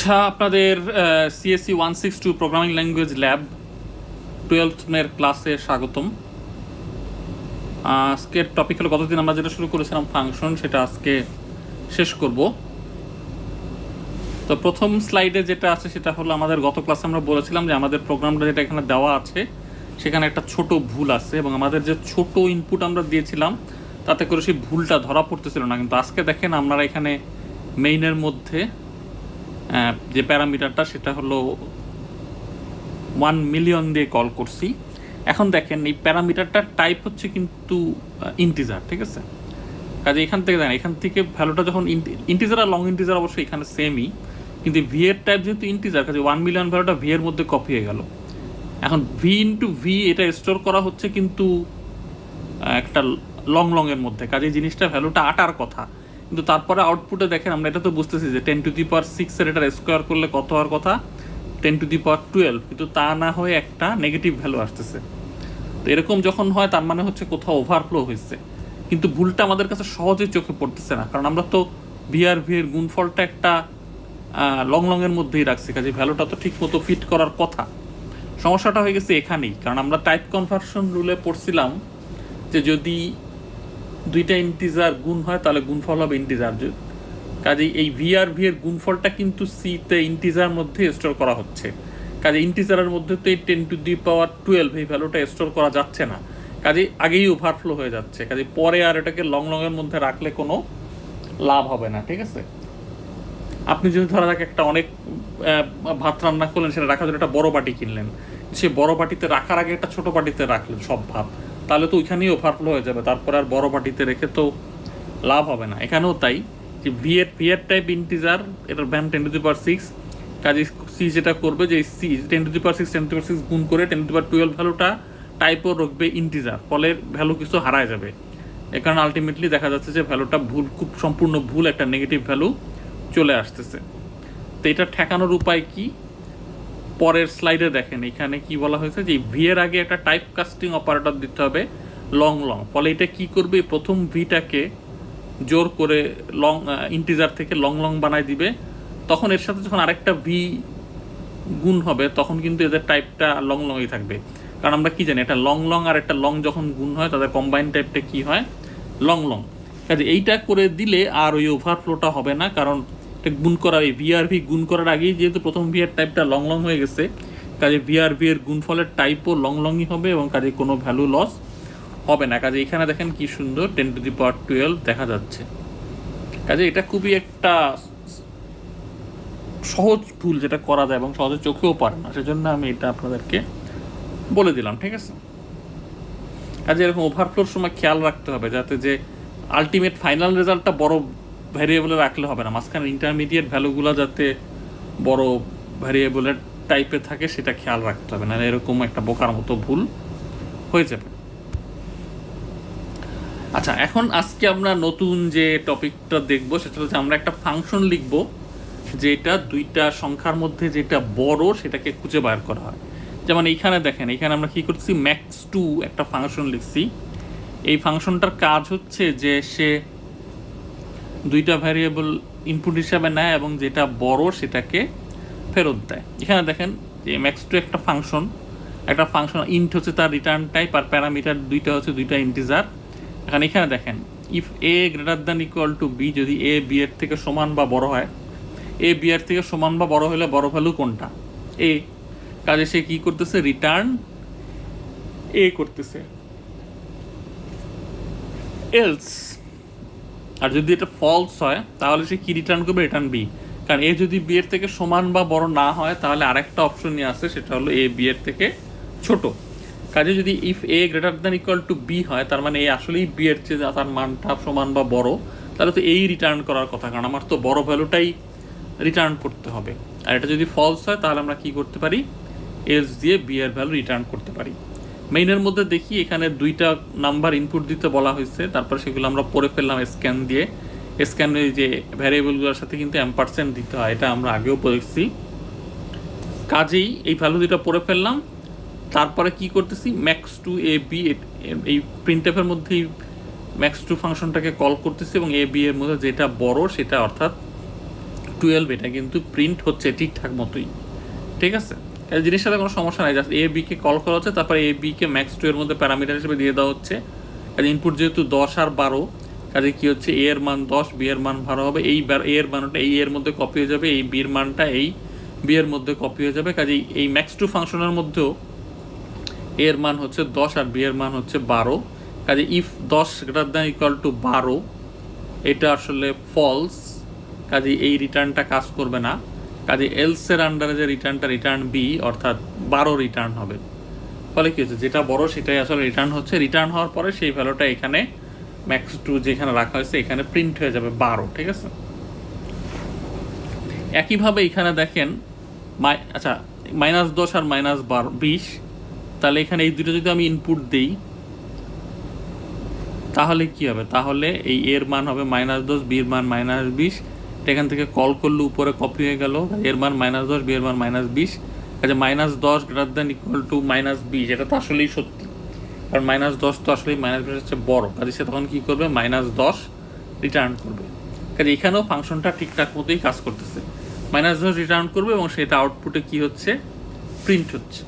আচ্ছা, আপনাদের CSC 162 programming language lab 12th ক্লাসে স্বাগতম। আজকের টপিক হলো, গতদিন আমরা যেটা শুরু করেছিলাম ফাংশন, সেটা আজকে শেষ করব। তো প্রথম স্লাইডে যেটা আছে সেটা হলো, আমাদের গত ক্লাসে আমরা বলেছিলাম যে আমাদের প্রোগ্রামটা যেটা এখানে দেওয়া আছে সেখানে একটা ছোট ভুল আছে, এবং আমাদের যে ছোট ইনপুট আমরা দিয়েছিলাম তাতে করে সেই ভুলটা ধরা পড়তেছিল না। কিন্তু আজকে দেখেন, আমরা এখানে মেইনের মধ্যে যে প্যারামিটারটা সেটা হলো 1 মিলিয়ন দিয়ে কল করছি। এখন দেখেন, এই প্যারামিটারটার টাইপ হচ্ছে কিন্তু ইন্টিজার, ঠিক আছে? কাজে এখান থেকে দেখেন, এখান থেকে ভ্যালুটা যখন ইন্টিজার আর লং ইন্টিজার অবশ্যই এখানে সেমই, কিন্তু ভি এর টাইপ যেহেতু ইন্টিজার, কাজে 1 মিলিয়ন ভ্যালুটা ভি এর মধ্যে কপি হয়ে গেল। এখন ভি ইন্টু ভি এটা স্টোর করা হচ্ছে কিন্তু একটা লং এর মধ্যে, কাজে এই জিনিসটা ভ্যালুটা 8 কথা। কিন্তু তারপরে আউটপুটে দেখেন, আমরা এটা তো বুঝতেছি যে 10⁶ এর এটার স্কোয়ার করলে কত হওয়ার কথা, 10⁻12, কিন্তু তা না হয়ে একটা নেগেটিভ ভ্যালু আসতেছে। তো এরকম যখন হয় তার মানে হচ্ছে কোথাও ওভারফ্লো হয়েছে, কিন্তু ভুলটা আমাদের কাছে সহজে চোখে পড়তেছে না, কারণ আমরা তো ভি আর ভি এর গুণফলটা একটা লং এর মধ্যেই রাখছি, কাজে ভ্যালুটা তো ঠিক মতো ফিট করার কথা। সমস্যাটা হয়ে গেছে এখানেই, কারণ আমরা টাইপ কনভার্সন রুলে পড়ছিলাম যে যদি দুইটা ইন্টিজার গুণ হয় তাহলে গুণফল হবে ইন্টিজার। কাজেই এই ভি আর ভি এর গুণফলটা কিন্তু সিতে ইন্টিজার মধ্যে স্টোর করা হচ্ছে, কাজে ইন্টিজারের মধ্যে তো এই 10⁻12 এই ভ্যালুটা স্টোর করা যাচ্ছে না, কাজে আগেই ওভারফ্লো হয়ে যাচ্ছে। কাজে পরে আর এটাকে লং এর মধ্যে রাখলে কোনো লাভ হবে না, ঠিক আছে? আপনি যদি ধরা যাক একটা অনেক ভাত রান্না করলেন, সেটা রাখার জন্য একটা বড় বাটি কিনলেন, সে বড় বাটিতে রাখার আগে একটা ছোট বাটিতে রাখলেন সব ভাত, তাহলে তো ওইখানেই ওভারফ্লো হয়ে যাবে, তারপরে আর বড় বাটিতে রেখে তো লাভ হবে না। এখানেও তাই, যে ভি এর টাইপ ইন্টিজার, এটার ভ্যান 10⁶, কাজে সি যেটা করবে যে সি 10⁶ গুণ করে 10⁻12 ভ্যালুটা টাইপও রাখবে ইন্টিজার, ফলে ভ্যালু কিছু হারায় যাবে। এ কারণে আলটিমেটলি দেখা যাচ্ছে যে ভ্যালুটা ভুল, খুব সম্পূর্ণ ভুল, একটা নেগেটিভ ভ্যালু চলে আসতেছে। তো এটা ঠেকানোর উপায় কি? পরের স্লাইডে দেখেন, এখানে কি বলা হয়েছে যে ভি এর আগে একটা টাইপ কাস্টিং অপারেটর দিতে হবে লং, ফলে এটা কি করবে, প্রথম ভিটাকে জোর করে লং ইন্টিজার থেকে লং বানায় দিবে। তখন এর সাথে যখন আরেকটা ভি গুণ হবে তখন কিন্তু এদের টাইপটা লংই থাকবে, কারণ আমরা কি জানি, এটা লং আর একটা লং যখন গুণ হয় তাদের কম্বাইন টাইপটা কি হয়, লং। কাজে এইটা করে দিলে আর ওই ওভারফ্লোটা হবে না, কারণ এটা গুণ করার, এই ভি আর ভি গুণ করার আগেই যেহেতু প্রথম ভি এর টাইপটা লং হয়ে গেছে, কাজে ভি আর ভি এর গুণফলের টাইপও লংই হবে, এবং কাজে কোনো ভ্যালু লস হবে না। কাজে এখানে দেখেন কি সুন্দর 10⁻12 দেখা যাচ্ছে। কাজে এটা খুবই একটা সহজ ভুল যেটা করা যায় এবং সহজে চোখেও পড়ে না, সেজন্য আমি এটা আপনাদেরকে বলে দিলাম, ঠিক আছে? কাজে এরকম ওভারফ্লোর সময় খেয়াল রাখতে হবে, যাতে যে আলটিমেট ফাইনাল রেজাল্টটা বড় ভ্যারিয়েবলে রাখলে হবে না, মাঝখানে ইন্টারমিডিয়েট ভ্যালুগুলো যাতে বড় ভ্যারিয়েবলের টাইপে থাকে সেটা খেয়াল রাখতে হবে, না এরকম একটা বোকার মতো ভুল হয়ে যাবে। আচ্ছা, এখন আজকে আমরা নতুন যে টপিকটা দেখব সেটা হচ্ছে, আমরা একটা ফাংশন লিখব যেটা দুইটা সংখ্যার মধ্যে যেটা বড় সেটাকে খুঁজে বার করা হয়। যেমন এইখানে দেখেন, এইখানে আমরা কি করছি, max2 একটা ফাংশন লিখছি। এই ফাংশনটার কাজ হচ্ছে যে সে দুইটা ভ্যারিয়েবল ইনপুট হিসাবে নেয় এবং যেটা বড় সেটাকে ফেরত দেয়। এখানে দেখেন যে max2 একটা ফাংশন ইন্ট হচ্ছে তার রিটার্ন টাইপ, আর প্যারামিটার দুইটা হচ্ছে দুইটা ইন্টিজার। এখানে দেখেন, ইফ a > b, যদি a b এর থেকে সমান বা বড় হয়, a b এর থেকে সমান বা বড় হলে বড় ভ্যালু কোনটা, a, কাজে সে কি করতেছে, রিটার্ন a করতেছে। এলস, আর যদি এটা ফলস হয় তাহলে সে কি রিটার্ন করবে, রিটার্ন b, কারণ a যদি b এর থেকে সমান বা বড় না হয় তাহলে আরেকটা অপশন নিয়ে আসে, সেটা হলো a b এর থেকে ছোট। কাজে যদি ইফ a > b হয়, তার মানে a আসলেই b এর চেয়ে তার মানটা সমান বা বড়, তাহলে তো এই রিটার্ন করার কথা, কারণ আমার তো বড় ভ্যালুটাই রিটার্ন করতে হবে। আর এটা যদি ফলস হয় তাহলে আমরা কি করতে পারি, এলস দিয়ে b এর ভ্যালু রিটার্ন করতে পারি। মেইনের মধ্যে দেখি, এখানে দুইটা নাম্বার ইনপুট দিতে বলা হয়েছে, তারপর সেগুলো আমরা পড়ে ফেললাম স্ক্যান দিয়ে। স্ক্যানের যে ভ্যারিয়েবলগুলোর সাথে কিন্তু % দিতে হয়, এটা আমরা আগেও পড়েছি। কাজেই এই ভ্যালু দুটো পড়ে ফেললাম, তারপরে কি করতেছি, max2 ab, এই প্রিন্টএফের মধ্যেই max2 ফাংশনটাকে কল করতেছি, এবং a b এর মধ্যে যেটা বড় সেটা, অর্থাৎ 12 এটা কিন্তু প্রিন্ট হচ্ছে ঠিকঠাক মতোই, ঠিক আছে। এই জিনিসটাতে সাথে কোনো সমস্যা নাই, জাস্ট এ বিকে কল করা হচ্ছে, তারপরে এ বিকে ম্যাক্স 2 এর মধ্যে প্যারামিটার হিসেবে দিয়ে দেওয়া হচ্ছে। কাজে ইনপুট যেহেতু 10 আর 12, কাজে কী হচ্ছে এ এর মান 10, বি এর মান 12 হবে। এই এ এর মানটা এই এর মধ্যে কপি হয়ে যাবে, এই বির মানটা এই বি এর মধ্যে কপি হয়ে যাবে। কাজে এই ম্যাক্স 2 ফাংশনের মধ্যেও এ এর মান হচ্ছে 10 আর বি এর মান হচ্ছে 12। কাজে if 10 greater than equal two 12 এটা আসলে ফলস, কাজে এই রিটার্নটা কাজ করবে না। কাজে এলসের আন্ডারে যে রিটার্নটা রিটার্ন বি অর্থাৎ 12 রিটার্ন হবে। ফলে কী হচ্ছে, যেটা বড় সেটাই আসলে রিটার্ন হচ্ছে। রিটার্ন হওয়ার পরে সেই ভ্যালুটা এখানে ম্যাক্স 2 যেখানে রাখা হয়েছে এখানে প্রিন্ট হয়ে যাবে 12, ঠিক আছে। একইভাবে এখানে দেখেন আচ্ছা -10 আর -20, তাহলে এখানে এই দুটো যদি আমি ইনপুট দিই তাহলে কি হবে, তাহলে এই এর মান হবে -10, বির মান -20। এখান থেকে কল করলে উপরে কপি হয়ে গেল, এর মান -10, বি এর মান -20। আচ্ছা -10 গ্রেটার দ্যান ইকুয়াল টু -20, এটা তো আসলেই সত্যি, কারণ -10 তো আসলেই -20 হচ্ছে বড়। কাজে সে তখন কী করবে, -10 রিটার্ন করবে। কাজে এখানেও ফাংশনটা ঠিকঠাক মতোই কাজ করতেছে, -10 রিটার্ন করবে এবং সেটা আউটপুটে কি হচ্ছে, প্রিন্ট হচ্ছে।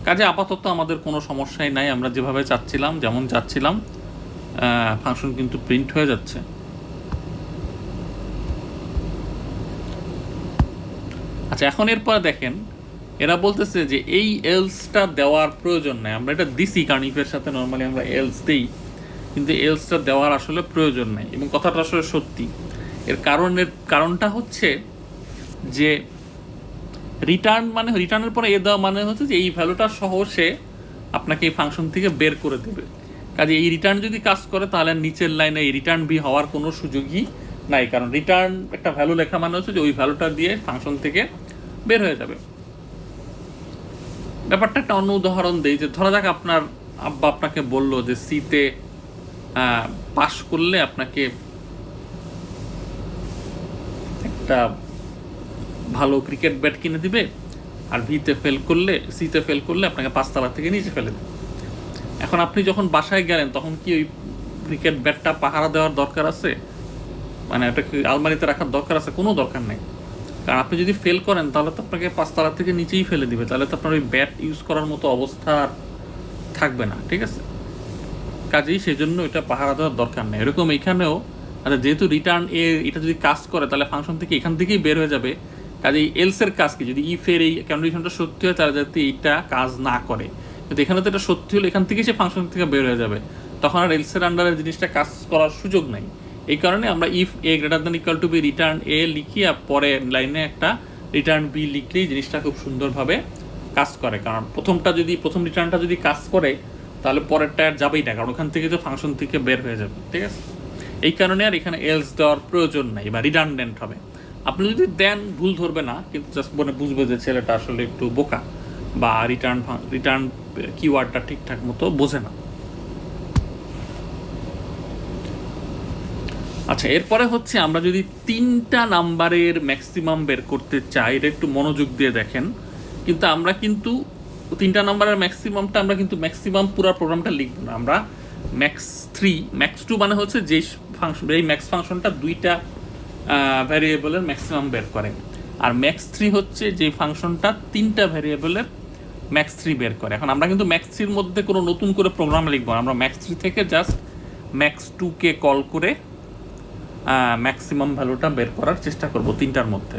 কাজে আপাতত আমাদের কোনো সমস্যাই নাই, আমরা যেভাবে চাচ্ছিলাম যেমন চাচ্ছিলাম ফাংশন কিন্তু প্রিন্ট হয়ে যাচ্ছে। আচ্ছা এখন এরপর দেখেন এরা বলতেছে যে এই এলসটা দেওয়ার প্রয়োজন নাই। আমরা এটা দিছি কারণ ইফের সাথে নর্মালি আমরা এলস দিই, কিন্তু এলসটা দেওয়ার আসলে প্রয়োজন নাই এবং কথাটা আসলে সত্যি। এর কারণটা হচ্ছে যে রিটার্নের পরে এ দেওয়া মানে হচ্ছে যে এই ভ্যালুটা সহ সে আপনাকে এই ফাংশন থেকে বের করে দেবে। কাজে এই রিটার্ন যদি কাজ করে তাহলে নিচের লাইনে এই রিটার্ন বি হওয়ার কোনো সুযোগই নাই, কারণ রিটার্ন একটা ভ্যালু লেখা মানে হচ্ছে যে ওই ভ্যালুটা দিয়ে ফাংশন থেকে বের হয়ে যাবে। ব্যাপারটা একটা অন্য উদাহরণ দিই, যে ধরা যাক আপনার আব্বা আপনাকে বললো যে সিতে পাস করলে আপনাকে একটা ভালো ক্রিকেট ব্যাট কিনে দিবে, আর সিতে ফেল করলে আপনাকে 5 তলা থেকে নিচে ফেলে দেবে। এখন আপনি যখন বাসায় গেলেন তখন কি ওই ক্রিকেট ব্যাটটা পাহারা দেওয়ার দরকার আছে, মানে এটা কি আলমারিতে রাখার দরকার আছে? কোনো দরকার নেই, কারণ আপনি যদি ফেল করেন তাহলে তো আপনাকে 5 তলা থেকে নিচেই ফেলে দিবে, তাহলে তো আপনার ওই ব্যাট ইউজ করার মতো অবস্থা আর থাকবে না, ঠিক আছে। কাজেই সেই জন্য এটা পাহারা দেওয়ার দরকার নেই। এরকম এখানেও আচ্ছা যেহেতু রিটার্ন এটা যদি কাজ করে তাহলে ফাংশন থেকে এখান থেকেই বের হয়ে যাবে। কাজেই এলসের কাজ কি, যদি ইফের এই কন্ডিশনটা সত্যি হয় তাহলে যাতে এইটা কাজ না করে, কিন্তু এখানে তো এটা সত্যি হলে এখান থেকেই সে ফাংশন থেকে বের হয়ে যাবে, তখন আর এলসের আন্ডারে জিনিসটা কাজ করার সুযোগ নাই। এই কারণে আমরা if a greater than equal to b return a লিখি, আর পরে লাইনে একটা রিটার্ন বি লিখলেই জিনিসটা খুব সুন্দরভাবে কাজ করে। কারণ প্রথম রিটার্নটা যদি কাজ করে তাহলে পরেরটা আর যাবেই না, কারণ ওখান থেকে তো ফাংশন থেকে বের হয়ে যাবে, ঠিক আছে। এই কারণে আর এখানে এলস দেওয়ার প্রয়োজন নাই বা রিডান্ডেন্ট হবে। আপনি যদি দেন ভুল ধরবে না, কিন্তু জাস্ট বুঝবে যে ছেলেটা আসলে একটু বোকা বা রিটার্ন কিওয়ার্ডটা ঠিকঠাক মতো বোঝে না। আচ্ছা এরপরে হচ্ছে আমরা যদি 3টা নাম্বারের ম্যাক্সিমাম বের করতে চাই, এটা একটু মনোযোগ দিয়ে দেখেন। কিন্তু আমরা 3টা নাম্বারের ম্যাক্সিমামটা আমরা কিন্তু ম্যাক্সিমাম পুরো প্রোগ্রামটা লিখব না, আমরা ম্যাক্স 3 ম্যাক্স 2 মানে হচ্ছে যে ফাংশন, এই ম্যাক্স ফাংশনটা 2টা ভ্যারিয়েবলের ম্যাক্সিমাম বের করে, আর ম্যাক্স 3 হচ্ছে যে ফাংশনটা 3টা ভ্যারিয়েবলের ম্যাক্স 3 বের করে। এখন আমরা কিন্তু ম্যাক্স 3 মধ্যে কোনো নতুন করে প্রোগ্রাম লিখব না, আমরা ম্যাক্স 3 থেকে জাস্ট ম্যাক্স 2কে কল করে ম্যাক্সিমাম ভ্যালুটা বের করার চেষ্টা করব 3টার মধ্যে।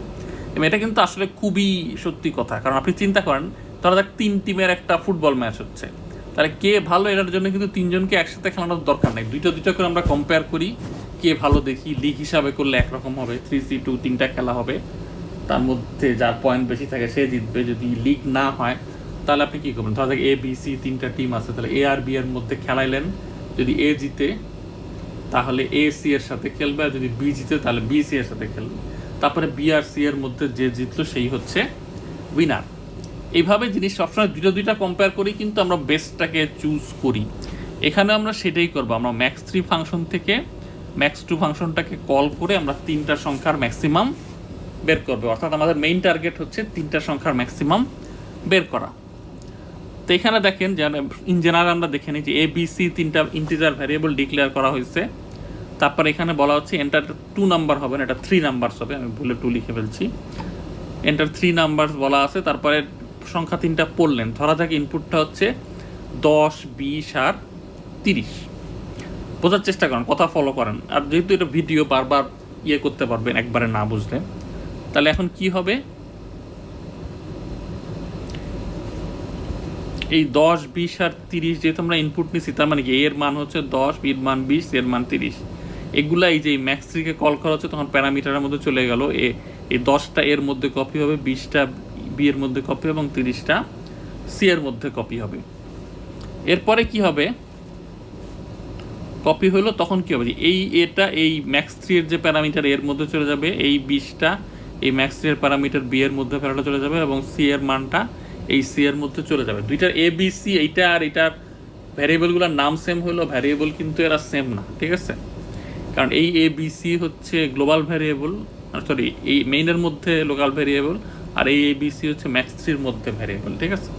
এবং এটা কিন্তু আসলে খুবই সত্যি কথা, কারণ আপনি চিন্তা করেন ধরা যাক 3 টিমের একটা ফুটবল ম্যাচ হচ্ছে, তাহলে কে ভালো এটার জন্য কিন্তু 3জনকে একসাথে খেলানোর দরকার নেই, দুইটা করে আমরা কম্পেয়ার করি কে ভালো দেখি, লিগ হিসাবে করলে একরকম হবে, 3C2 3টা খেলা হবে, তার মধ্যে যার পয়েন্ট বেশি থাকে সে জিতবে। যদি লিগ না হয় তাহলে আপনি কী করবেন, ধরা যাক ABC 3টা টিম আছে, তাহলে A আর B এর মধ্যে খেলাইলেন, যদি A জিতে তাহলে AC এর সাথে খেলবে, আর যদি B জিতে তাহলে BC এর সাথে খেলবে, তারপরে B আর C এর মধ্যে যে জিতলো সেই হচ্ছে উইনার। এইভাবে জিনিস সবসময় দুইটা কম্পেয়ার করি, কিন্তু আমরা বেস্টটাকে চুজ করি। এখানে আমরা সেটাই করবো, আমরা ম্যাক্স 3 ফাংশন থেকে ম্যাক্স 2 ফাংশনটাকে কল করে আমরা 3টা সংখ্যার ম্যাক্সিমাম বের করবো, অর্থাৎ আমাদের মেইন টার্গেট হচ্ছে 3টা সংখ্যার ম্যাক্সিমাম বের করা। তো এখানে দেখেন যে ইন জেনারেল আমরা দেখে নিই যে ABC 3টা ইন্টিজার ভ্যারিয়েবল ডিক্লেয়ার করা হয়েছে, তারপর এখানে বলা হচ্ছে এন্টার 2 নাম্বার হবে না, এটা 3 নাম্বারস হবে, আমি ভুলে 2 লিখে ফেলছি। এন্টার 3 নাম্বারস বলা আছে, তারপরে সংখ্যা 3টা পড়লেন। ধরা যাক ইনপুটটা হচ্ছে 10, 20 আর 30। বোঝার চেষ্টা করেন, কথা ফলো করেন। আর যেহেতু এটা ভিডিও, বারবার করতে পারবেন একবারে না বুঝলে। তাহলে এখন কি হবে, এই 10, 20 আর 30 যেহেতু আমরা ইনপুট নিচ্ছি, তার মানে কি এর মান হচ্ছে 10, বির মান 20, এর মান 30। এগুলা এই যে ম্যাক্স 3 কে কল করা হচ্ছে, তখন প্যারামিটারের মধ্যে চলে গেল। এই 10টা এর মধ্যে কপি হবে, 20টা বি এর মধ্যে কপি এবং 30টা সি এর মধ্যে কপি হবে। এরপরে কি হবে, কপি হলো তখন কি হবে, এটা এই ম্যাক্স 3 এর যে প্যারামিটার এর মধ্যে চলে যাবে, এই 20টা এই ম্যাক্স 3 এর প্যারামিটার বি এর মধ্যে ফেরাটা চলে যাবে এবং সি এর মানটা এই সি এর মধ্যে চলে যাবে। দুইটার এ বি সি, এইটা আর এটার ভ্যারিয়েবলগুলোর নাম সেম হলো, ভ্যারিয়েবল কিন্তু এরা সেম না, ঠিক আছে? কারণ এই এ বি সি হচ্ছে গ্লোবাল ভ্যারিয়েবল, সরি এই মেইনের মধ্যে লোকাল ভ্যারিয়েবল, আর এই এ বি সি হচ্ছে ম্যাক্স 3 এর মধ্যে ভ্যারিয়েবল, ঠিক আছে?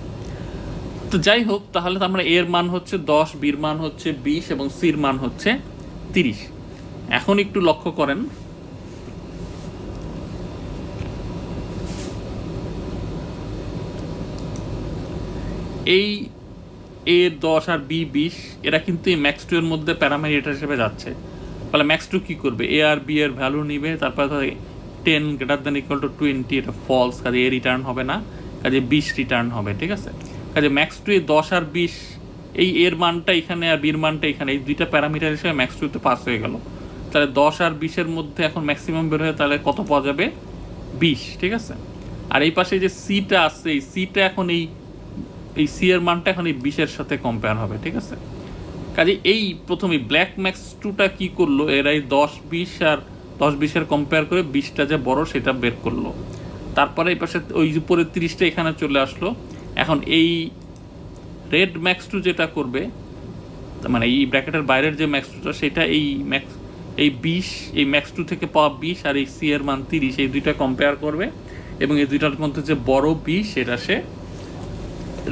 তো যাই হোক, তাহলে তো আমরা এর মান হচ্ছে 10, বির মান হচ্ছে 20 এবং সির মান হচ্ছে 30। এখন একটু লক্ষ্য করেন, এই এ 10 আর বি 20 এরা কিন্তু এই ম্যাক্স 2 এর মধ্যে প্যারামিটার হিসেবে যাচ্ছে। তাহলে ম্যাক্স 2 কি করবে, এ আর বি এর ভ্যালু নিবে, তারপরে 10 গ্রেটার দ্যান ইকুয়াল টু 20, এটা ফলস, কাজে এ রিটার্ন হবে না, কাজে 20 রিটার্ন হবে, ঠিক আছে? কাজে ম্যাক্স 2 এ 10 আর 20, এই এর মানটা এখানে আর বির মানটা এখানে, এই দুইটা প্যারামিটার হিসেবে ম্যাক্স 2 তে পাস হয়ে গেল। তাহলে 10 আর 20 এর মধ্যে এখন ম্যাক্সিমাম বের হয়ে তাহলে কত পাওয়া যাবে, 20, ঠিক আছে? আর এই পাশে যে সিটা আছে, এই সিটা এখন এই সি এর মানটা এখন এই 20 এর সাথে কম্পেয়ার হবে, ঠিক আছে? কাজে এই প্রথমে ব্ল্যাক ম্যাক্স 2টা কি করলো, এরাই 10, 20 আর 10, 20 এর কম্পেয়ার করে 20টা যে বড় সেটা বের করলো। তারপরে এই পাশে ওই উপরে 30টা এখানে চলে আসলো। এখন এই রেড ম্যাক্স 2 যেটা করবে, মানে এই ব্র্যাকেটের বাইরের যে ম্যাক্স 2টা, সেটা এই 20 এই ম্যাক্স 2 থেকে পাওয়া 20 আর এই সি এর মান 30, এই দুইটা কম্পেয়ার করবে এবং এই দুইটার মধ্যে যে বড় 20 সেটা সে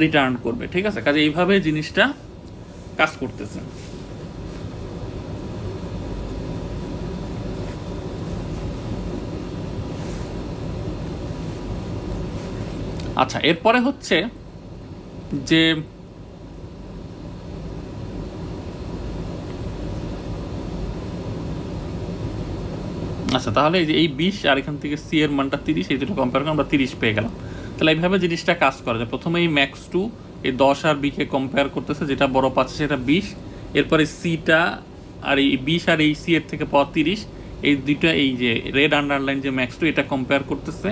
রিটার্ন করবে, ঠিক আছে? কাজে এইভাবে জিনিসটা কাজ করতেছে। আচ্ছা, এরপরে হচ্ছে যে আচ্ছা, তাহলে এই 20 আর এখান থেকে সি এর মানটা 30, এই দুটো কম্পেয়ার করে আমরা 30 পেয়ে গেলাম। তাহলে এইভাবে জিনিসটা কাজ করা যায়। প্রথমে এই ম্যাক্স 2 এই 10 আর বি কে কম্পেয়ার করতেছে, যেটা বড় পাচ্ছে সেটা 20, এরপরে সিটা আর এই 20 আর এই সি এর থেকে পাওয়া 30, এই দুইটা এই যে রেড আন্ডারলাইন যে ম্যাক্স 2 এটা কম্পেয়ার করতেছে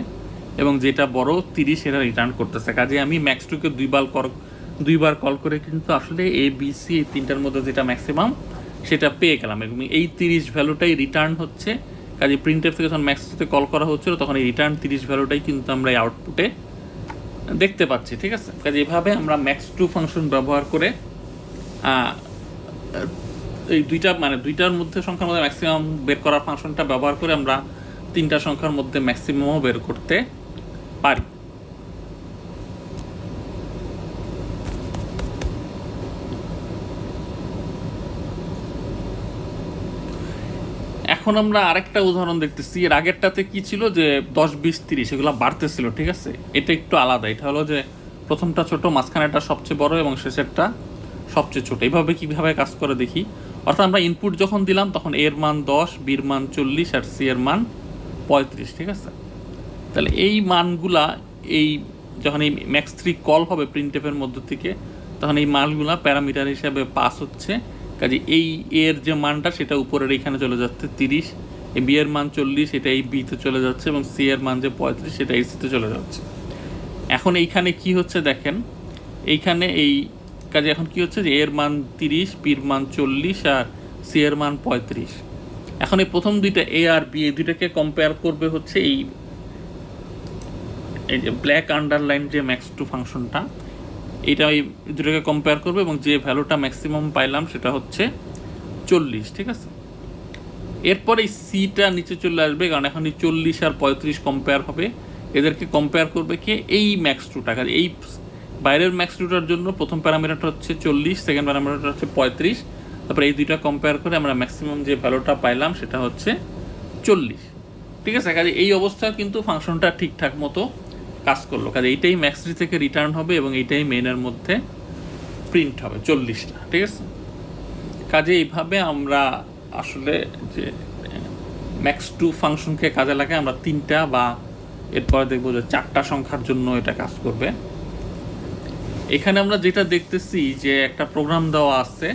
এবং যেটা বড় 30 এটা রিটার্ন করতেছে। কাজে আমি ম্যাক্স 2 কে দুইবার কল করে কিন্তু আসলে এ বি সি এই তিনটার মধ্যে যেটা ম্যাক্সিমাম সেটা পেয়ে গেলাম এবং এই 30 ভ্যালুটাই রিটার্ন হচ্ছে। কাজে প্রিন্টএফ থেকে যখন ম্যাক্স 2 তে কল করা হচ্ছিল তখন এই রিটার্ন 30 ভ্যালুটাই কিন্তু আমরা এই আউটপুটে দেখতে পাচ্ছি, ঠিক আছে? কাজে এভাবে আমরা ম্যাক্স 2 ফাংশন ব্যবহার করে এই দুইটার মধ্যে সংখ্যার মধ্যে ম্যাক্সিমাম বের করার ফাংশনটা ব্যবহার করে আমরা তিনটা সংখ্যার মধ্যে ম্যাক্সিমামও বের করতে পারি। এখন আমরা আরেকটা উদাহরণ দেখতেছি। এর আগেরটাতে কি ছিল যে 10, 20, 30 এগুলো বাড়তেছিল, ঠিক আছে? এটা একটু আলাদা। এটা হলো যে প্রথমটা ছোট, মাঝখানেটা সবচেয়ে বড় এবং শেষেরটা সবচেয়ে ছোট। এইভাবে কিভাবে কাজ করে দেখি। অর্থাৎ আমরা ইনপুট যখন দিলাম তখন এর মান 10, বির মান 40 আর সি এর মান 35, ঠিক আছে? তাহলে এই মানগুলা এই যখন এই ম্যাক্স 3 কল হবে প্রিন্টএফের মধ্য থেকে, তখন এই মানগুলা প্যারামিটার হিসাবে পাস হচ্ছে। কাজে এই এর যে মানটা সেটা উপরের এখানে চলে যাচ্ছে 30, এই বি এর মান 40 এটা এই বিতে চলে যাচ্ছে এবং সি এর মান যে 35 সেটা এই সিতে চলে যাচ্ছে। এখন এইখানে কি হচ্ছে দেখেন, এইখানে এই কাজে এখন কি হচ্ছে যে এর মান 30, বির মান 40 আর সি এর মান 35। এখন এই প্রথম দুইটা এ আর বি এই দুইটাকে কম্পেয়ার করবে হচ্ছে এই যে ব্ল্যাক আন্ডারলাইন যে ম্যাক্স 2 ফাংশনটা, এটা এই দুটোকে কম্পেয়ার করবে এবং যে ভ্যালুটা ম্যাক্সিমাম পাইলাম সেটা হচ্ছে 40, ঠিক আছে? এরপর এই সিটা নিচে চলে আসবে, কারণ এখন এই 40 আর 35 কম্পেয়ার হবে। এদেরকে কম্পেয়ার করবে কি এই ম্যাক্স 2 টাকা। এই বাইরের ম্যাক্স 2টার জন্য প্রথম প্যারামিটারটা হচ্ছে 40, সেকেন্ড প্যারামিটারটা হচ্ছে 35, তারপরে এই দুইটা কম্পেয়ার করে আমরা ম্যাক্সিমাম যে ভ্যালুটা পাইলাম সেটা হচ্ছে 40। ঠিক আছে, কাজে এই অবস্থায় কিন্তু ফাংশনটা ঠিকঠাক মতো কাজ করলো। কাজে এইটাই ম্যাক্স3 থেকে রিটার্ন হবে এবং এইটাই মেইনের মধ্যে প্রিন্ট হবে 40টা। ঠিক আছে, কাজে এইভাবে আমরা আসলে যে ম্যাক্স2 ফাংশনকে কাজে লাগাই আমরা 3টা বা এরপরে দেখবো যে 4টা সংখ্যার জন্য এটা কাজ করবে। এখানে আমরা যেটা দেখতেছি যে একটা প্রোগ্রাম দেওয়া আছে,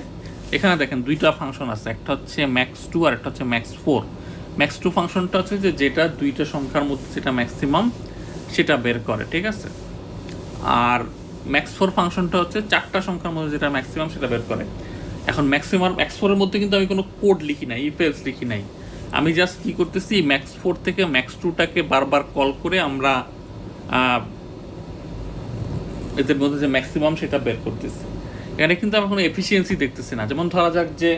এখানে দেখেন দুইটা ফাংশন আছে, একটা হচ্ছে ম্যাক্স2 আর একটা হচ্ছে ম্যাক্স4। ম্যাক্স2 ফাংশনটা হচ্ছে যে যেটা দুইটা সংখ্যার মধ্যে যেটা ম্যাক্সিমাম সেটা বের করে। ঠিক আছে, আর ম্যাক্স4 ফাংশনটা হচ্ছে 4টা সংখ্যার মধ্যে যেটা ম্যাক্সিমাম সেটা বের করে। এখন ম্যাক্সিমাম ম্যাক্স4 এর মধ্যে কিন্তু আমি কোনো কোড লিখি নাই, ইফ এলস লিখি নাই, আমি জাস্ট কি করতেছি ম্যাক্স4 থেকে ম্যাক্স2টাকে বারবার কল করে আমরা এদের মধ্যে যে ম্যাক্সিমাম সেটা বের করতেছি। এখানে কিন্তু আমরা কোনো এফিসিয়েন্সি দেখতেছি না। যেমন ধরা যাক যে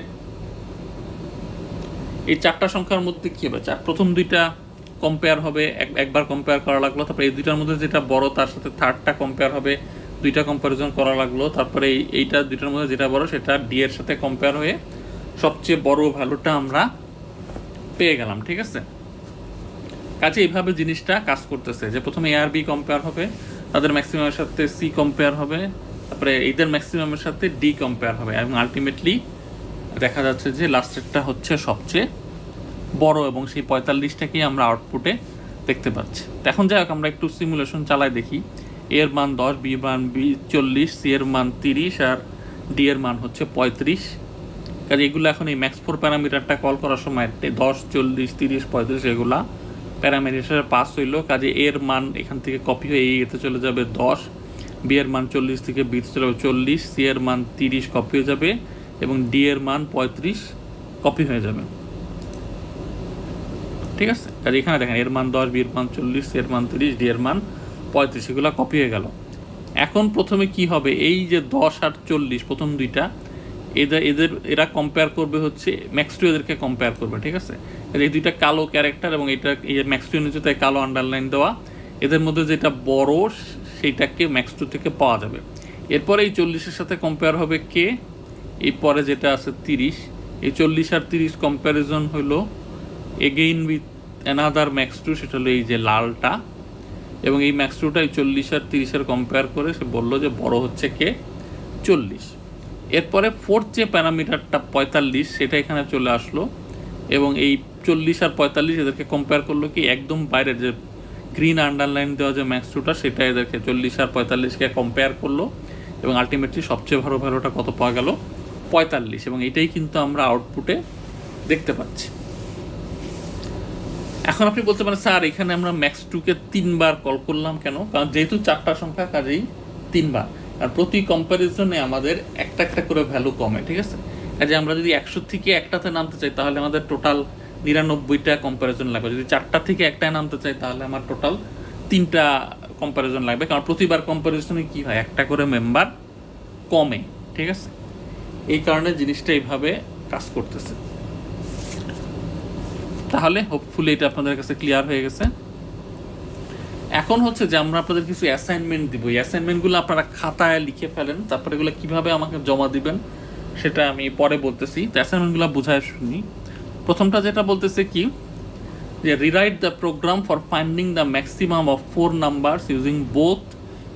এই 4টা সংখ্যার মধ্যে কি হবে, প্রথম দুইটা কম্পেয়ার হবে, একবার কম্পেয়ার করা লাগলো, তারপরে এই দুইটার মধ্যে যেটা বড় তার সাথে থার্ডটা কম্পেয়ার হবে, দুইটা কম্পারিজন করা লাগলো, তারপরে এইটা দুইটার মধ্যে যেটা বড় সেটা ডি এর সাথে কম্পেয়ার হয়ে সবচেয়ে বড় ভ্যালুটা আমরা পেয়ে গেলাম। ঠিক আছে, কাজে এইভাবে জিনিসটা কাজ করতেছে যে প্রথমে এ আর বি কম্পেয়ার হবে, তাদের ম্যাক্সিমামের সাথে সি কম্পেয়ার হবে, তারপরে এইদের ম্যাক্সিমামের সাথে ডি কম্পেয়ার হবে, এবং আলটিমেটলি দেখা যাচ্ছে যে লাস্টেরটা হচ্ছে সবচেয়ে বড় এবং সেই 45টাকেই আমরা আউটপুটে দেখতে পাচ্ছি। এখন যাই হোক আমরা একটু সিমুলেশন চালাই দেখি। এর মান 10, বি মান 40, সি এর মান 30 আর ডি এর মান হচ্ছে 35। কাজে এগুলো এখন এই ম্যাক্স4 প্যারামিটারটা কল করার সময় 10, 40, 30, 35 এগুলা প্যারামিটার পাস হইল। কাজে এর মান এখান থেকে কপি হয়ে এতে চলে যাবে 10, বি এর মান 40 থেকে বি চলে যাবে 40, সি এর মান 30 কপি হয়ে যাবে এবং ডি এর মান 35 কপি হয়ে যাবে। ঠিক আছে, কাজে এখানে দেখেন এর মান 10, বি এর মান 40, সি এর মান 30, ডি এর মান 35, এগুলো কপি হয়ে গেল। এখন প্রথমে কি হবে, এই যে 10 আর 40 প্রথম দুইটা এরা কম্পেয়ার করবে হচ্ছে ম্যাক্স2 এদেরকে কম্পেয়ার করবে। ঠিক আছে, এই দুইটা কালো ক্যারেক্টার এবং এটা এই ম্যাক্স2 নিচে তাই কালো আন্ডারলাইন দেওয়া, এদের মধ্যে যেটা বড় সেইটাকে ম্যাক্স2 থেকে পাওয়া যাবে। এরপরে এই 40-এর সাথে কম্পেয়ার হবে কে, এই পরে যেটা আছে 30, এই 40 আর 30 কম্প্যারিজন হলো এগেইন উইথ অ্যানাদার ম্যাক্স2, সেটা হলো এই যে লালটা, এবং এই ম্যাক্স2টা এই 40 আর 30-এর কম্পেয়ার করে সে বললো যে বড় হচ্ছে কে 40। এরপরে ফোর্থ যে প্যারামিটারটা 45 সেটা এখানে চলে আসলো এবং এই 40 আর 45 এদেরকে কম্পেয়ার করলো কি একদম বাইরের যে গ্রিন আন্ডারলাইন দেওয়া যে ম্যাক্স2টা সেটা এদেরকে 40 আর 45কে কম্পেয়ার করলো এবং আলটিমেটলি সবচেয়ে ভালো ভ্যালুটা কত পাওয়া গেল 45, এবং এটাই কিন্তু আমরা আউটপুটে দেখতে পাচ্ছি। এখন আপনি বলতে পারেন স্যার এখানে আমরা ম্যাক্স2কে 3বার কল করলাম কেন, কারণ যেহেতু 4টা সংখ্যা কাজেই 3বার, আর প্রতি কম্প্যারিজনে আমাদের একটা একটা করে ভ্যালু কমে। ঠিক আছে, কাজে আমরা যদি 100 থেকে একটাতে নামতে চাই তাহলে আমাদের টোটাল 99টা কম্প্যারিজন লাগবে, যদি 4টা থেকে একটায় নামতে চাই তাহলে আমার টোটাল 3টা কম্প্যারিজন লাগবে, কারণ প্রতিবার কম্প্যারিজনে কি হয় একটা করে মেম্বার কমে। ঠিক আছে, এই কারণে জিনিসটা এইভাবে কাজ করতেছে। তাহলে হোপফুলি এটা আপনাদের কাছে ক্লিয়ার হয়ে গেছে। এখন হচ্ছে যে আমরা আপনাদের কিছু অ্যাসাইনমেন্ট দিব, এই অ্যাসাইনমেন্টগুলো আপনারা খাতায় লিখে ফেলেন, তারপরে এগুলো কীভাবে আমাকে জমা দিবেন সেটা আমি পরে বলতেছি। তো অ্যাসাইনমেন্টগুলো বোঝায় শুনি। প্রথমটা যেটা বলতেছে কি যে rewrite the program for finding the maximum of 4 numbers using both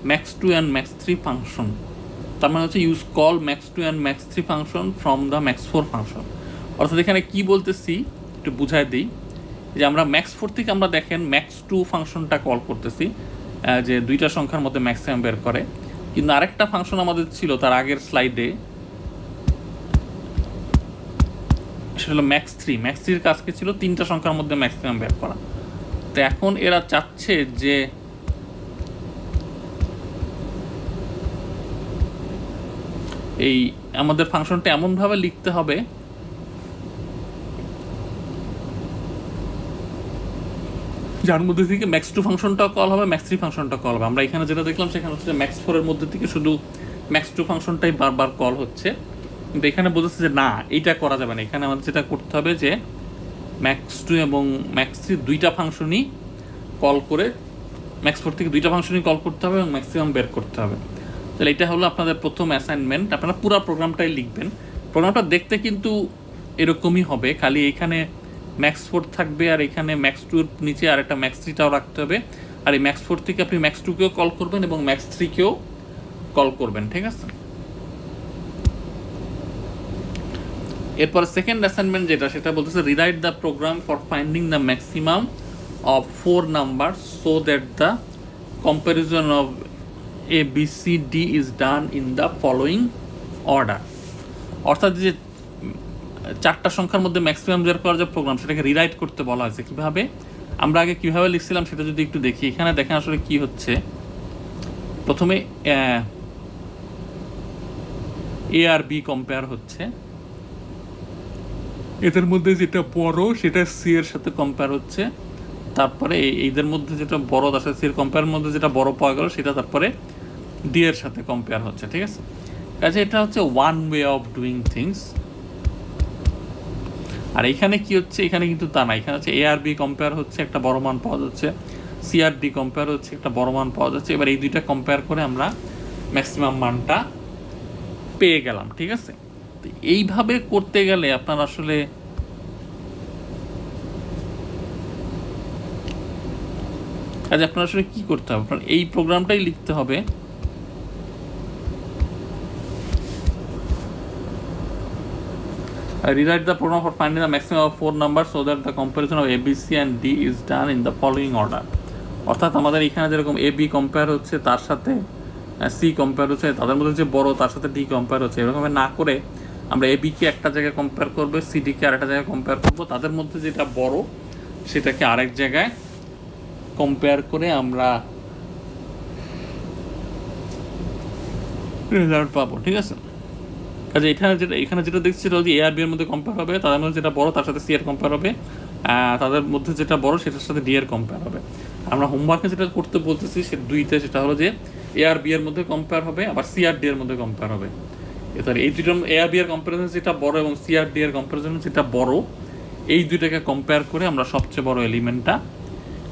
max two and max three function. তার মানে হচ্ছে use call max two and max three function from the max four function. অর্থাৎ এখানে কি বলতেছি একটু বুঝাই দিই যে আমরা ম্যাক্স4 থেকে আমরা দেখেন ম্যাক্স2 ফাংশনটা কল করতেছি যে দুইটা সংখ্যার মধ্যে ম্যাক্সিমাম বের করে, কিন্তু আরেকটা ফাংশন আমাদের ছিল তার আগের স্লাইডে, সেটা হলো ম্যাক্স3 কাজ কি ছিল 3টা সংখ্যার মধ্যে ম্যাক্সিমাম বের করা। তো এখন এরা চাচ্ছে যে এই আমাদের ফাংশনটা এমনভাবে লিখতে হবে যার মধ্যে থেকে ম্যাক্স2 ফাংশনটা কল হবে, ম্যাক্স3 ফাংশনটা কল হবে। আমরা এখানে যেটা দেখলাম সেখানে হচ্ছে ম্যাক্স4 এর মধ্যে থেকে শুধু ম্যাক্স2 ফাংশনটাই বারবার কল হচ্ছে, কিন্তু এখানে বোঝাচ্ছে যে না এইটা করা যাবে না। এখানে আমাদের যেটা করতে হবে যে ম্যাক্স2 এবং ম্যাক্স3 দুইটা ফাংশনই কল করে ম্যাক্স4 থেকে দুইটা ফাংশনই কল করতে হবে এবং ম্যাক্সিমাম বের করতে হবে। তাহলে এটা হলো আপনাদের প্রথম অ্যাসাইনমেন্ট। আপনারা পুরো প্রোগ্রামটাই লিখবেন, প্রোগ্রামটা দেখতে কিন্তু এরকমই হবে, খালি এখানে ম্যাক্স 4 থাকবে আর এখানে ম্যাক্স 2 নিচে আর একটা ম্যাক্স 3টাও রাখতে হবে। আর এই ম্যাক্স 4 থেকে আপনি ম্যাক্স 2কেও কল করবেন এবং ম্যাক্স 3কেও কল করবেন, ঠিক আছে। এরপর সেকেন্ড অ্যাসাইনমেন্ট যেটা, সেটা বলতেছে rewrite the program for finding the maximum of 4 number so that the comparison of A B C D is done in the following order. অর্থাৎ যে 4টা সংখ্যার মধ্যে ম্যাক্সিমাম বের করার যে প্রোগ্রাম, সেটাকে রিরাইট করতে বলা হয়েছে। কীভাবে? আমরা আগে কীভাবে লিখছিলাম সেটা যদি একটু দেখি। এখানে দেখেন আসলে কি হচ্ছে। প্রথমে এ আর বি কম্পেয়ার হচ্ছে, এদের মধ্যে যেটা বড় সেটা সি এর সাথে কম্পেয়ার হচ্ছে, তারপরে এইদের মধ্যে যেটা বড় তার সাথে সি এর কম্পেয়ার মধ্যে যেটা বড় পাওয়া গেল সেটা তারপরে ডি এর সাথে কম্পেয়ার হচ্ছে, ঠিক আছে। কাজে এটা হচ্ছে one way of doing things. আর এখানে কি হচ্ছে, এখানে কিন্তু তা না। এখানে হচ্ছে এ আর বি কম্পেয়ার হচ্ছে, একটা বড় মান পাওয়া যাচ্ছে, সি আর ডি কম্পেয়ার হচ্ছে, একটা বড় মান পাওয়া যাচ্ছে। এবার এই দুইটা কম্পেয়ার করে আমরা ম্যাক্সিমাম মানটা পেয়ে গেলাম, ঠিক আছে। তো এইভাবে করতে গেলে আপনার আসলে কাজে আপনার আসলে কি করতে হবে, আপনার এই প্রোগ্রামটাই লিখতে হবে। Rewrite the program for finding the maximum of 4 numbers so that the comparison of A, B, C and D is done in the following order. অর্থাৎ আমাদের এখানে যেরকম এ বি কম্পেয়ার হচ্ছে তার সাথে সি কম্পেয়ার হচ্ছে, তাদের মধ্যে যে বড় তার সাথে ডি কম্পেয়ার হচ্ছে, এরকম না করে আমরা এ বিকে একটা জায়গায় কম্পেয়ার করবো, সিডিকে আরেকটা জায়গায় কম্পেয়ার করবো, তাদের মধ্যে যেটা বড় সেটাকে আরেক জায়গায় কম্পেয়ার করে আমরা রেজাল্ট পাবো, ঠিক আছে। কাজে এখানে যেটা দেখছি সেটা হচ্ছে এ আর বি এর মধ্যে কম্পেয়ার হবে, তাদের মধ্যে যেটা বড় তার সাথে সি এর কম্পেয়ার হবে, তাদের মধ্যে যেটা বড় সেটার সাথে ডি এর কম্পেয়ার হবে। আমরা হোমওয়ার্কে যেটা করতে বলতেছি সে দুইটা, সেটা হলো যে এ আর বি এর মধ্যে কম্পেয়ার হবে, আবার সি আর ডি এর মধ্যে কম্পেয়ার হবে। এবার এই দুটো এ আর বি এর কম্পারিজন যেটা বড় এবং সি আর ডি এর কম্পারিজন যেটা বড়, এই দুইটাকে কম্পেয়ার করে আমরা সবচেয়ে বড় এলিমেন্টটা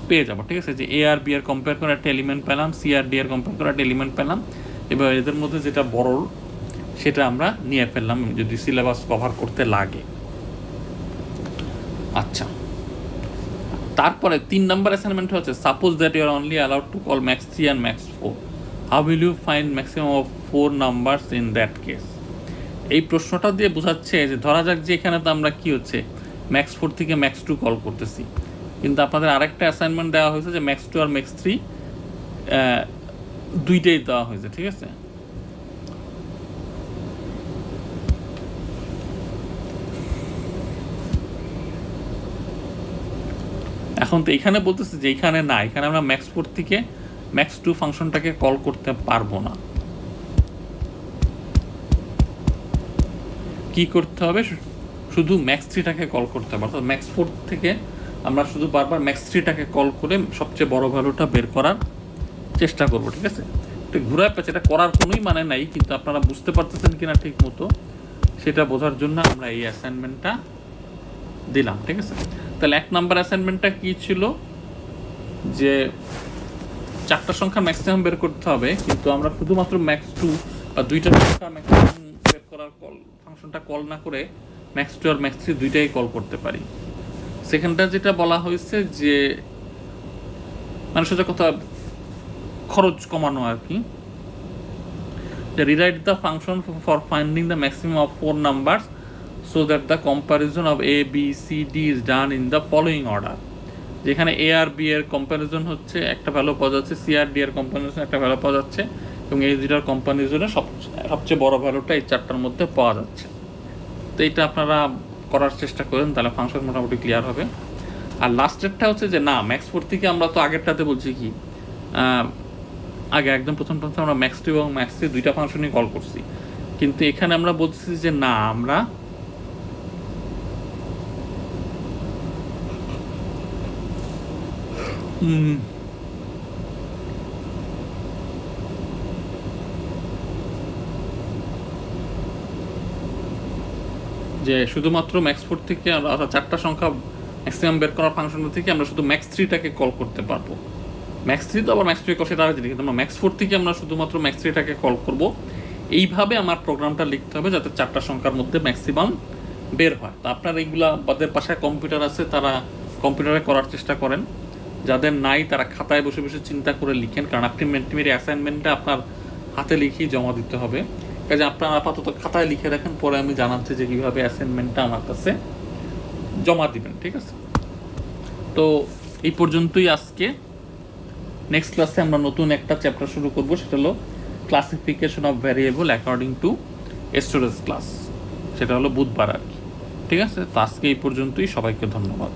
পেয়ে যাবো, ঠিক আছে। যে এ আর বি এর কম্পেয়ার করে একটা এলিমেন্ট পেলাম, সি আর ডি এর কম্পেয়ার করে একটা এলিমেন্ট পেলাম, এবার এদের মধ্যে যেটা বড় সেটা আমরা নিয়ে ফেললাম যদি সিলেবাস কভার করতে লাগে। আচ্ছা, তারপরে 3 নম্বর অ্যাসাইনমেন্ট হচ্ছে suppose that you are only allowed to call max 3 and max 4, how will you find maximum of 4 numbers in that case. এই প্রশ্নটা দিয়ে বোঝাচ্ছে যে ধরা যাক যে এখানে তো আমরা কি হচ্ছে ম্যাক্স 4 থেকে ম্যাক্স 2 কল করতেছি, কিন্তু আপনাদের আরেকটা অ্যাসাইনমেন্ট দেওয়া হয়েছে যে ম্যাক্স 2 আর ম্যাক্স 3 দুইটাই দেওয়া হয়েছে, ঠিক আছে। এখন তো এখানে বলতেছে যে এখানে না, এখানে আমরা ম্যাক্স 4 থেকে ম্যাক্স 2 ফাংশনটাকে কল করতে পারবো না। কি করতে হবে, শুধু ম্যাক্স 3টাকে কল করতে হবে। অর্থাৎ ম্যাক্স 4 থেকে আমরা শুধু বারবার ম্যাক্স 3টাকে কল করে সবচেয়ে বড় ভ্যালুটা বের করার চেষ্টা করব, ঠিক আছে। এটা ঘুরায় পেছে, এটা করার কোনোই মানে নাই, কিন্তু আপনারা বুঝতে পারতেছেন কিনা ঠিক মতো সেটা বোঝার জন্য আমরা এই অ্যাসাইনমেন্টটা দিলাম, ঠিক আছে। তাহলে 1 নম্বর অ্যাসাইনমেন্টটা কি ছিল, যে 4টা সংখ্যা ম্যাক্সিমাম বের করতে হবে, কিন্তু আমরা শুধুমাত্র ম্যাক্স 2 বা 2টা সংখ্যা ম্যাক্সিমাম বের করার ফাংশনটা কল না করে ম্যাক্স 2 আর ম্যাক্স 3 দুইটাই কল করতে পারি। সেখানটা যেটা বলা হয়েছে যে মানে সোজা কথা খরচ কমানো আর কি, যে rewrite the function for finding the maximum of 4 numbers so that the comparison of A, B, C, D is done in the following order. যেখানে A আর B এর কম্পারিজন হচ্ছে একটা ভ্যালু পাওয়া যাচ্ছে, C আর D এর comparison একটা value পাওয়া যাচ্ছে, এবং এই দুটার কম্পারিজনে সবচেয়ে বড় ভ্যালুটা এই 4টার মধ্যে পাওয়া যাচ্ছে। তো এইটা আপনারা করার চেষ্টা করেন, তাহলে ফাংশন মোটামুটি ক্লিয়ার হবে। আর লাস্টেরটা হচ্ছে যে না, ম্যাক্স 4 থেকে আমরা তো আগেরটাতে বলছি কি আগে একদম প্রথমটাতে আমরা ম্যাক্স 2 এবং ম্যাক্স 3 দুইটা ফাংশনই কল করছি, কিন্তু এখানে আমরা বলছি যে না, আমরা যে শুধুমাত্র ম্যাক্স 4 থেকে 4টা সংখ্যা ম্যাক্সিমাম বের করার ফাংশন থেকে আমরা শুধু ম্যাক্স 3টাকে কল করতে পারবো। ম্যাক্স 3 তো আবার ম্যাক্স 2 সেটা আর জিনিস, কিন্তু আমরা ম্যাক্স 4 থেকে আমরা শুধুমাত্র ম্যাক্স 3টাকে কল করব। এইভাবে আমার প্রোগ্রামটা লিখতে হবে যাতে 4টা সংখ্যার মধ্যে ম্যাক্সিমাম বের হয়। তো আপনার এইগুলা যাদের পাশে কম্পিউটার আছে তারা কম্পিউটারে করার চেষ্টা করেন, যাদের নাই তারা খাতায় বসে বসে চিন্তা করে লিখেন, কারণ আপনি মেন্টিমেরি অ্যাসাইনমেন্টটা আপনার হাতে লিখেই জমা দিতে হবে। কাজে আপনারা আপাতত খাতায় লিখে রাখেন, পরে আমি জানাচ্ছি যে কীভাবে অ্যাসাইনমেন্টটা আমার কাছে জমা দিবেন, ঠিক আছে? তো এই পর্যন্তই আজকে। নেক্সট ক্লাসে আমরা নতুন একটা চ্যাপ্টার শুরু করব, সেটা হলো classification of variable according to storage class, সেটা হলো বুধবার আর কি, ঠিক আছে? তো আজকে এই পর্যন্তই, সবাইকে ধন্যবাদ।